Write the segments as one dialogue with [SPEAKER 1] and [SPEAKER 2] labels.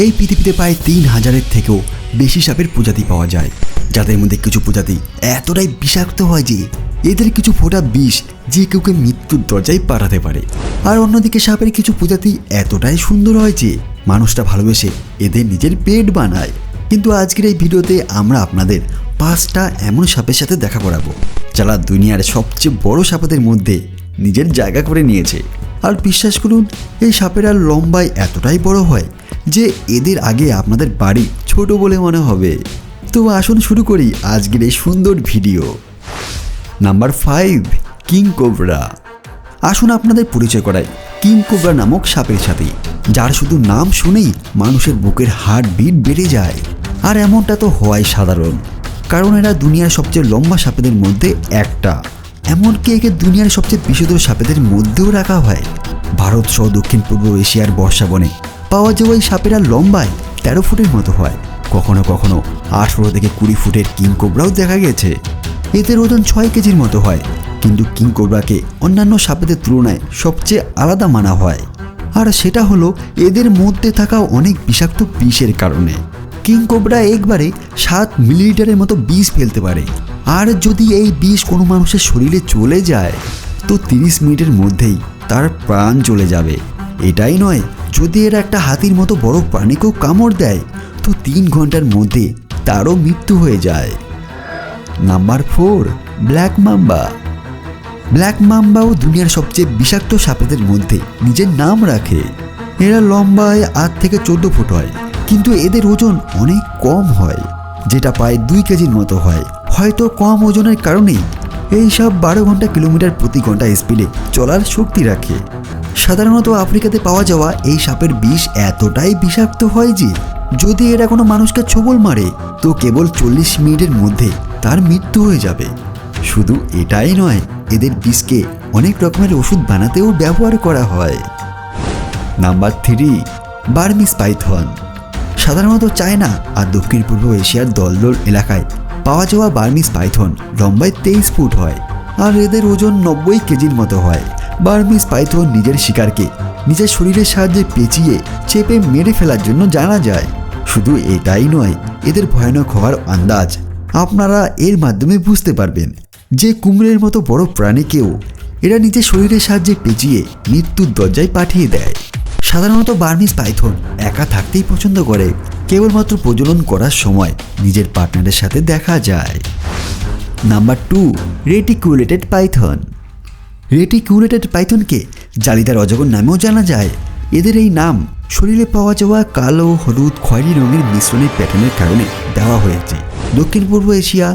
[SPEAKER 1] এই পৃথিবীতে প্রায় 3000-এর থেকেও বেশি সাপের প্রজাতি পাওয়া যায়, যাদের মধ্যে কিছু প্রজাতি এতটাই বিষাক্ত হয় যে এদের কিছু ফোঁটা বিষ যে কেউকে মৃত্যুর দরজায় পাঠাতে পারে। আর অন্যদিকে সাপের কিছু প্রজাতি এতটাই সুন্দর হয় যে মানুষটা ভালোবেসে এদের নিজের পেট বানায়। কিন্তু আজকের এই ভিডিওতে আমরা আপনাদের 5টা এমন সাপের সাথে দেখা করাবো যারা দুনিয়ার সবচেয়ে বড় সাপেদের মধ্যে নিজের জায়গা করে নিয়েছে। আর বিশ্বাস করুন, এই সাপেরা লম্বায় এতটাই বড় হয় যে এদের আগে আপনাদের বাড়ি ছোট বলে মনে হবে। তো আসুন শুরু করি আজকের এই সুন্দর ভিডিও। Number 5, king cobra. আসুন আপনাদের পরিচয় করাই কিং কোবরা নামক সাপের সাথে, যার শুধু নাম শুনেই মানুষের বুকের হার্টবিট বেড়ে যায়। আর এমনটা তো হওয়াই সাধারণ, কারণ এরা দুনিয়ার সবচেয়ে লম্বা সাপেদের মধ্যে একটা। এমনকি একে দুনিয়ার সবচেয়ে বিষধর সাপেদের মধ্যেও রাখা হয়। ভারত সহ দক্ষিণ পূর্ব এশিয়ার বর্ষাবনে পাওয়া যাওয়া এই সাপেরা লম্বায় 13 ফুটের মতো হয়। কখনো কখনো 18 থেকে 20 ফুটের কিং কোবরাও দেখা গেছে। এদের ওজন 6 কেজির মতো হয়, কিন্তু কিং কোবরাকে অন্যান্য সাপেদের তুলনায় সবচেয়ে আলাদা মানা হয়। আর সেটা হলো এদের মধ্যে থাকা অনেক বিষাক্ত বিষের কারণে। কিং কোবরা একবারে 7 মিলিলিটারের মতো বিষ ফেলতে পারে। আর যদি এই বিষ কোনো মানুষের শরীরে চলে যায় তো 30 মিনিটের মধ্যেই তার প্রাণ চলে যাবে। এটাই নয়, যদি এরা একটা হাতির মতো বড় প্রাণীকেও কামড় দেয় তো 3 ঘন্টার মধ্যে তারও মৃত্যু হয়ে যায়। Number 4, black mamba. ব্ল্যাক মাম্বাও দুনিয়ার সবচেয়ে বিষাক্ত সাপেদের মধ্যে নিজের নাম রাখে। এরা লম্বায় 8 থেকে 14 ফুট হয়, কিন্তু এদের ওজন অনেক কম হয়, যেটা প্রায় 2 কেজির মতো হয়। হয়তো কম ওজনের কারণেই এই সাপ 12 ঘন্টা কিলোমিটার প্রতি ঘন্টা স্পিডে চলার শক্তি রাখে। সাধারণত আফ্রিকাতে পাওয়া যাওয়া এই সাপের বিষ এতটাই বিষাক্ত হয় যে যদি এরা কোনো মানুষকে ছোবল মারে তো কেবল 40 মিনিটের মধ্যে তার মৃত্যু হয়ে যাবে। শুধু এটাই নয়, এদের বিষকে অনেক রকমের ওষুধ বানাতেও ব্যবহার করা হয়। Number 3, Burmese Python. সাধারণত চায়না আর দক্ষিণ পূর্ব এশিয়ার দলদল এলাকায় পাওয়া যাওয়া বার্মিজ পাইথন লম্বায় 23 ফুট হয়, আর এদের ওজন 90 কেজির মতো হয়। বার্মিজ পাইথন নিজের শিকারকে নিজের শরীরের সাহায্যে পেঁচিয়ে চেপে মেরে ফেলার জন্য জানা যায়। শুধু এটাই নয়, এদের ভয়ানক হওয়ার আন্দাজ আপনারা এর মাধ্যমে বুঝতে পারবেন যে কুমিরের মতো বড় প্রাণীকেও এরা নিজের শরীরের সাহায্যে পেঁচিয়ে মৃত্যুর দরজায় পাঠিয়ে দেয়। সাধারণত বার্মিজ পাইথন একা থাকতেই পছন্দ করে, কেবলমাত্র প্রজনন করার সময় নিজের পার্টনারের সাথে দেখা যায়। Number 2, reticulated Python. রেটিকুলেটেড পাইথনকে জালিদার অজগর নামেও জানা যায়। এদের এই নাম শরীরে পাওয়া যাওয়া কালো, হলুদ, খয়েরি রঙের মিশ্রণের প্যাটার্নের কারণে দেওয়া হয়েছে। দক্ষিণ পূর্ব এশিয়া,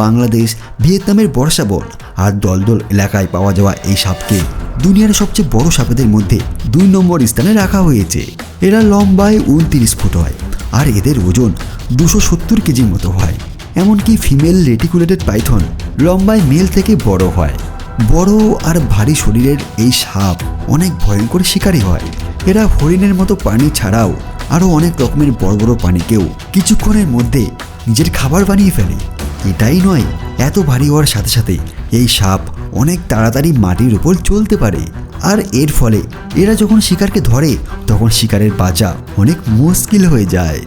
[SPEAKER 1] বাংলাদেশ, ভিয়েতনামের বর্ষাবন আর দলদল এলাকায় পাওয়া যাওয়া এই সাপকে দুনিয়ার সবচেয়ে বড় সাপেদের মধ্যে 2 নম্বর স্থানে রাখা হয়েছে। এরা লম্বায় 29 ফুট হয়, আর এদের ওজন 270 কেজির মতো হয়। এমনকি ফিমেল রেটিকুলেটেড পাইথন লম্বায় মেল থেকে বড় হয়। বড় আর ভারী শরীরের এই সাপ অনেক ভয়ঙ্কর শিকারী হয়। এরা হরিণের মতো প্রাণী ছাড়াও আরও অনেক রকমের বড় বড় প্রাণীকেও কিছুক্ষণের মধ্যে নিজের খাবার বানিয়ে ফেলে। এটাই নয়, এত ভারী হওয়ার সাথে সাথে এই সাপ অনেক তাড়াতাড়ি মাটির উপর চলতে পারে। আর এর ফলে এরা যখন শিকারকে ধরে তখন শিকারের বাঁচা অনেক মুশকিল হয়ে যায়।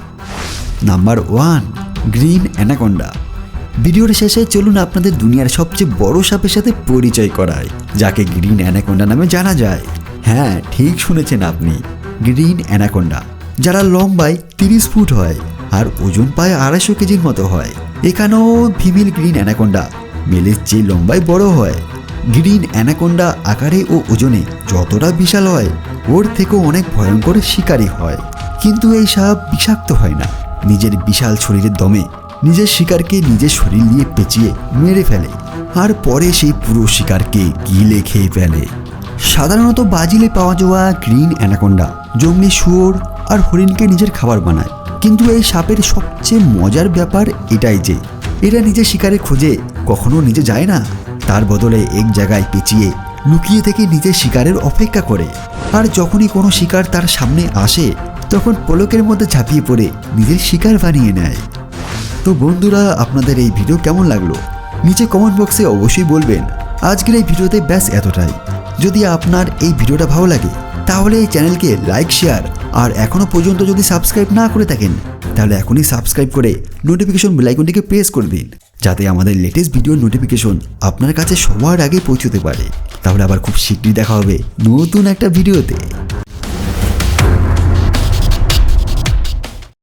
[SPEAKER 1] Number 1, green anaconda. ভিডিওর শেষে চলুন আপনাদের দুনিয়ার সবচেয়ে বড় সাপের সাথে পরিচয় করায়, যাকে গ্রিন অ্যানাকোন্ডা নামে জানা যায়। হ্যাঁ, ঠিক শুনেছেন আপনি, গ্রিন অ্যানাকোন্ডা, যারা লম্বায় 30 ফুট হয় আর ওজন প্রায় 250 কেজির মতো হয়। এখানেও ফিমেল গ্রিন অ্যানাকোন্ডা মেলের চেয়ে লম্বায় বড় হয়। গ্রিন অ্যানাকোন্ডা আকারে ও ওজনে যতটা বিশাল হয় ওর থেকেও অনেক ভয়ঙ্কর শিকারী হয়। কিন্তু এই সাপ বিষাক্ত হয় না, নিজের বিশাল শরীরের দমে নিজের শিকারকে নিজের শরীর নিয়ে পেঁচিয়ে মেরে ফেলে, আর পরে সেই পুরো শিকারকে গিলে খেয়ে ফেলে। সাধারণত ব্রাজিলে পাওয়া যাওয়া গ্রিন অ্যানাকোন্ডা জংলি শুয়োর আর হরিণকে নিজের খাবার বানায়। কিন্তু এই সাপের সবচেয়ে মজার ব্যাপার এটাই যে এরা নিজের শিকারের খোঁজে কখনো নিজে যায় না, তার বদলে এক জায়গায় পেঁচিয়ে লুকিয়ে থেকে নিজের শিকারের অপেক্ষা করে। আর যখনই কোনো শিকার তার সামনে আসে তখন পলকের মধ্যে ঝাঁপিয়ে পড়ে নিজের শিকার বানিয়ে নেয়। তো বন্ধুরা, আপনাদের এই ভিডিও কেমন লাগলো নিচে কমেন্ট বক্সে অবশ্যই বলবেন। আজকের এই ভিডিওতে ব্যাস এতটাই। যদি আপনার এই ভিডিওটা ভালো লাগে তাহলে এই চ্যানেলকে লাইক, শেয়ার আর এখনও পর্যন্ত যদি সাবস্ক্রাইব না করে থাকেন তাহলে এখনই সাবস্ক্রাইব করে নোটিফিকেশন বেল আইকনটিকে প্রেস করে দিন, যাতে আমাদের লেটেস্ট ভিডিওর নোটিফিকেশন আপনার কাছে সবার আগে পৌঁছতে পারে। তাহলে আবার খুব শীঘ্রই দেখা হবে নতুন একটা ভিডিওতে।